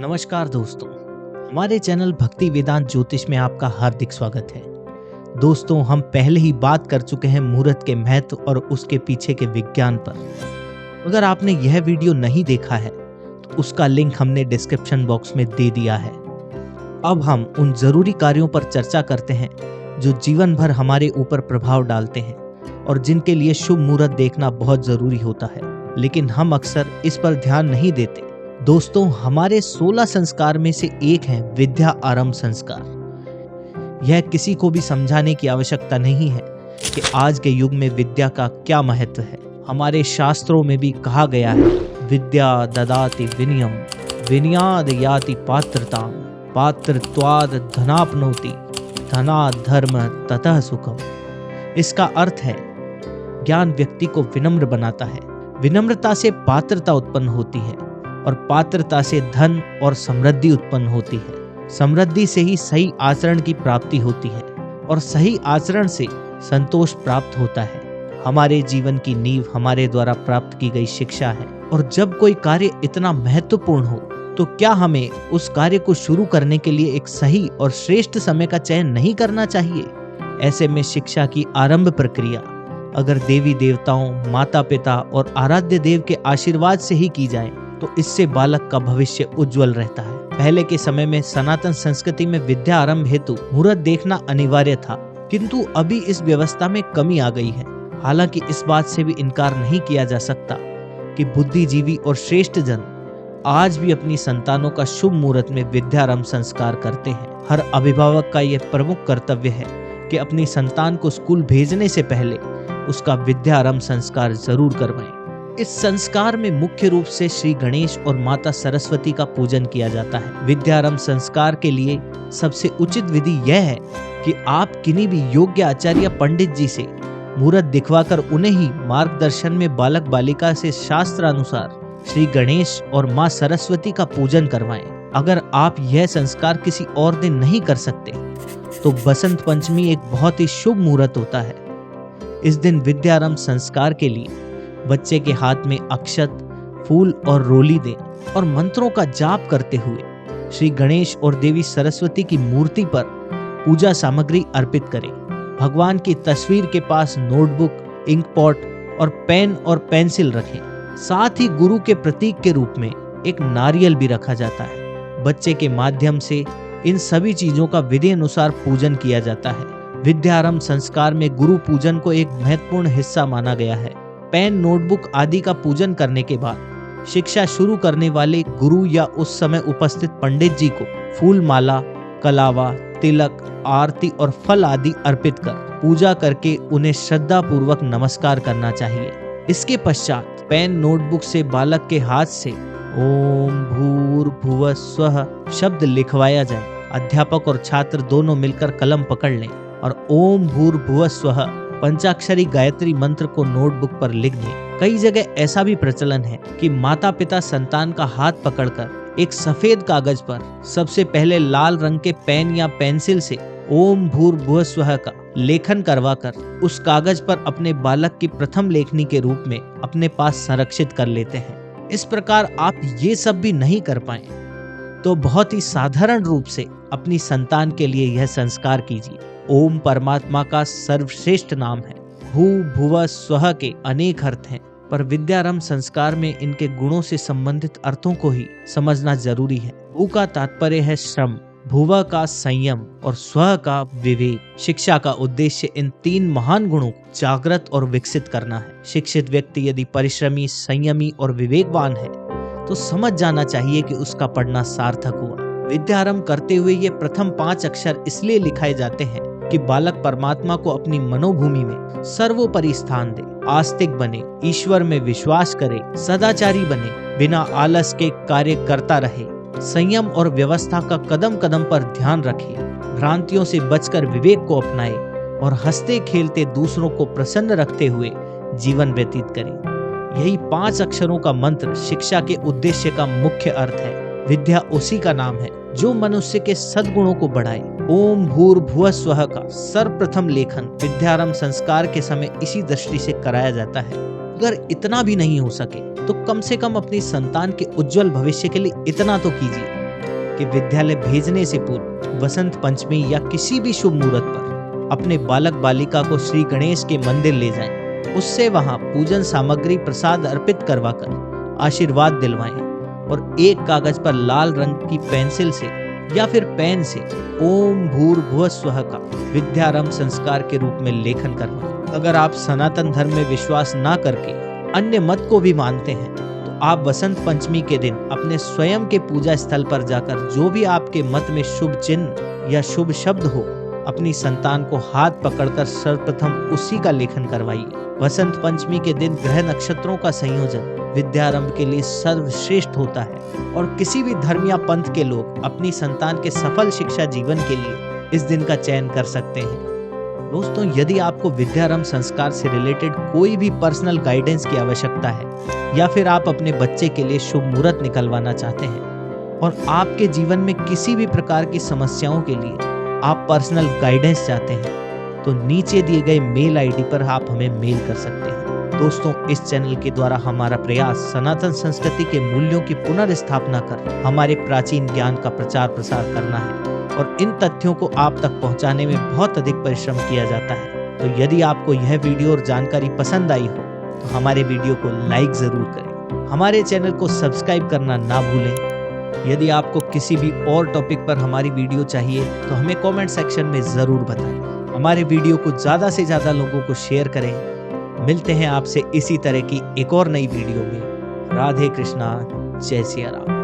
नमस्कार दोस्तों, हमारे चैनल भक्ति वेदांत ज्योतिष में आपका हार्दिक स्वागत है। दोस्तों, हम पहले ही बात कर चुके हैं मुहूर्त के महत्व और उसके पीछे के विज्ञान पर। अगर आपने यह वीडियो नहीं देखा है तो उसका लिंक हमने डिस्क्रिप्शन बॉक्स में दे दिया है। अब हम उन जरूरी कार्यों पर चर्चा करते हैं जो जीवन भर हमारे ऊपर प्रभाव डालते हैं और जिनके लिए शुभ मुहूर्त देखना बहुत जरूरी होता है, लेकिन हम अक्सर इस पर ध्यान नहीं देते। दोस्तों, हमारे 16 संस्कार में से एक है विद्या आरंभ संस्कार। यह किसी को भी समझाने की आवश्यकता नहीं है कि आज के युग में विद्या का क्या महत्व है। हमारे शास्त्रों में भी कहा गया है, विद्या ददाति विनयम, विनयाद याति पात्रताम, पात्रत्वाद धनाप्नोति, धनात् धर्म ततः सुखम। इसका अर्थ है, ज्ञान व्यक्ति को विनम्र बनाता है, विनम्रता से पात्रता उत्पन्न होती है और पात्रता से धन और समृद्धि उत्पन्न होती है। समृद्धि से ही सही आचरण की प्राप्ति होती है और सही आचरण से संतोष प्राप्त होता है। हमारे जीवन की नींव हमारे द्वारा प्राप्त की गई शिक्षा है और जब कोई कार्य इतना महत्वपूर्ण हो तो क्या हमें उस कार्य को शुरू करने के लिए एक सही और श्रेष्ठ समय का चयन नहीं करना चाहिए? ऐसे में शिक्षा की आरंभ प्रक्रिया अगर देवी देवताओं, माता पिता और आराध्य देव के आशीर्वाद से ही की जाए तो इससे बालक का भविष्य उज्जवल रहता है। पहले के समय में सनातन संस्कृति में विद्या आरंभ हेतु मुहूर्त देखना अनिवार्य था, किंतु अभी इस व्यवस्था में कमी आ गई है। हालांकि इस बात से भी इनकार नहीं किया जा सकता कि बुद्धिजीवी और श्रेष्ठ जन आज भी अपनी संतानों का शुभ मुहूर्त में विद्यारंभ संस्कार करते हैं। हर अभिभावक का यह प्रमुख कर्तव्य है कि अपनी संतान को स्कूल भेजने से पहले उसका विद्यारंभ संस्कार जरूर करवाएं। इस संस्कार में मुख्य रूप से श्री गणेश और माता सरस्वती का पूजन किया जाता है। विद्यारंभ संस्कार के लिए सबसे उचित विधि यह है कि आप किन्हीं भी योग्य आचार्य या पंडित जी से मुहूर्त दिखवाकर उन्हें ही मार्गदर्शन में बालक बालिका से शास्त्रानुसार श्री गणेश और माँ सरस्वती का पूजन करवाएं। अगर आप यह संस्कार किसी और दिन नहीं कर सकते तो बसंत पंचमी एक बहुत ही शुभ मुहूर्त होता है। इस दिन विद्यारंभ संस्कार के लिए बच्चे के हाथ में अक्षत, फूल और रोली दें और मंत्रों का जाप करते हुए श्री गणेश और देवी सरस्वती की मूर्ति पर पूजा सामग्री अर्पित करें। भगवान की तस्वीर के पास नोटबुक, इंक पॉट और पेन और पेंसिल रखें। साथ ही गुरु के प्रतीक के रूप में एक नारियल भी रखा जाता है। बच्चे के माध्यम से इन सभी चीजों का विधि अनुसार पूजन किया जाता है। विद्यारंभ संस्कार में गुरु पूजन को एक महत्वपूर्ण हिस्सा माना गया है। पेन, नोटबुक आदि का पूजन करने के बाद शिक्षा शुरू करने वाले गुरु या उस समय उपस्थित पंडित जी को फूल माला, कलावा, तिलक, आरती और फल आदि अर्पित कर पूजा करके उन्हें श्रद्धा पूर्वक नमस्कार करना चाहिए। इसके पश्चात पेन, नोटबुक से बालक के हाथ से ओम भूर्भुवः स्वः शब्द लिखवाया जाए। अध्यापक और छात्र दोनों मिलकर कलम पकड़ लें और ओम भूर्भुवः स्वः पंचाक्षरी गायत्री मंत्र को नोटबुक पर लिख दें। कई जगह ऐसा भी प्रचलन है कि माता पिता संतान का हाथ पकड़कर एक सफेद कागज पर सबसे पहले लाल रंग के पेन या पेंसिल से ओम भूर्भुवः स्वः का लेखन करवाकर उस कागज पर अपने बालक की प्रथम लेखनी के रूप में अपने पास संरक्षित कर लेते हैं। इस प्रकार आप ये सब भी नहीं कर पाए तो बहुत ही साधारण रूप से अपनी संतान के लिए यह संस्कार कीजिए। ओम परमात्मा का सर्वश्रेष्ठ नाम है। भू भुव स्वः के अनेक अर्थ हैं, पर विद्यारंभ संस्कार में इनके गुणों से संबंधित अर्थों को ही समझना जरूरी है। भू का तात्पर्य है श्रम, भुव का संयम और स्वः का विवेक। शिक्षा का उद्देश्य इन तीन महान गुणों को जागृत और विकसित करना है। शिक्षित व्यक्ति यदि परिश्रमी, संयमी और विवेकवान है तो समझ जाना चाहिए कि उसका पढ़ना सार्थक हुआ। विद्यारंभ करते हुए ये प्रथम 5 अक्षर इसलिए लिखाए जाते हैं कि बालक परमात्मा को अपनी मनोभूमि में सर्वोपरि स्थान दे, आस्तिक बने, ईश्वर में विश्वास करे, सदाचारी बने, बिना आलस के कार्य करता रहे, संयम और व्यवस्था का कदम कदम पर ध्यान रखे, भ्रांतियों से बचकर विवेक को अपनाए और हंसते खेलते दूसरों को प्रसन्न रखते हुए जीवन व्यतीत करे। यही 5 अक्षरों का मंत्र शिक्षा के उद्देश्य का मुख्य अर्थ है। विद्या उसी का नाम है जो मनुष्य के सद्गुणों को बढ़ाए। ओम भूर्भुवः स्वः का सर्वप्रथम लेखन विद्यारंभ संस्कार के समय इसी दृष्टि से कराया जाता है। अगर इतना भी नहीं हो सके तो कम से कम अपनी संतान के उज्जवल भविष्य के लिए इतना तो कीजिए कि विद्यालय भेजने से पूर्व वसंत पंचमी या किसी भी शुभ मुहूर्त पर अपने बालक बालिका को श्री गणेश के मंदिर ले जाएं। उससे वहां पूजन सामग्री प्रसाद अर्पित करवाकर आशीर्वाद दिलवाएं और एक कागज पर लाल रंग की पेंसिल से या फिर पेन से ओम भूर्भुवः स्वः का विद्यारंभ संस्कार के रूप में लेखन करवाएं। अगर आप सनातन धर्म में विश्वास ना करके अन्य मत को भी मानते हैं तो आप वसंत पंचमी के दिन अपने स्वयं के पूजा स्थल पर जाकर जो भी आपके मत में शुभ चिन्ह या शुभ शब्द हो अपनी संतान को हाथ पकड़कर सर्वप्रथम उसी का लेखन करवाइए। वसंत पंचमी के दिन ग्रह नक्षत्रों का संयोजन विद्यारंभ के लिए सर्वश्रेष्ठ होता है और किसी भी धर्म या पंथ के लोग अपनी संतान के सफल शिक्षा जीवन के लिए इस दिन का चयन कर सकते हैं। दोस्तों, यदि आपको विद्यारंभ संस्कार से रिलेटेड कोई भी पर्सनल गाइडेंस की आवश्यकता है या फिर आप अपने बच्चे के लिए शुभ मुहूर्त निकलवाना चाहते हैं और आपके जीवन में किसी भी प्रकार की समस्याओं के लिए आप पर्सनल गाइडेंस चाहते हैं तो नीचे दिए गए मेल आईडी पर आप हमें मेल कर सकते हैं। दोस्तों, इस चैनल के द्वारा हमारा प्रयास सनातन संस्कृति के मूल्यों की पुनर्स्थापना कर हमारे प्राचीन ज्ञान का प्रचार प्रसार करना है और इन तथ्यों को आप तक पहुंचाने में बहुत अधिक परिश्रम किया जाता है। तो यदि आपको यह वीडियो और जानकारी पसंद आई हो तो हमारे वीडियो को लाइक जरूर करें, हमारे चैनल को सब्सक्राइब करना ना भूलें। यदि आपको किसी भी और टॉपिक पर हमारी वीडियो चाहिए तो हमें कमेंट सेक्शन में जरूर बताएं। हमारे वीडियो को ज़्यादा से ज़्यादा लोगों को शेयर करें। मिलते हैं आपसे इसी तरह की एक और नई वीडियो में। राधे कृष्णा, जय सिया राम।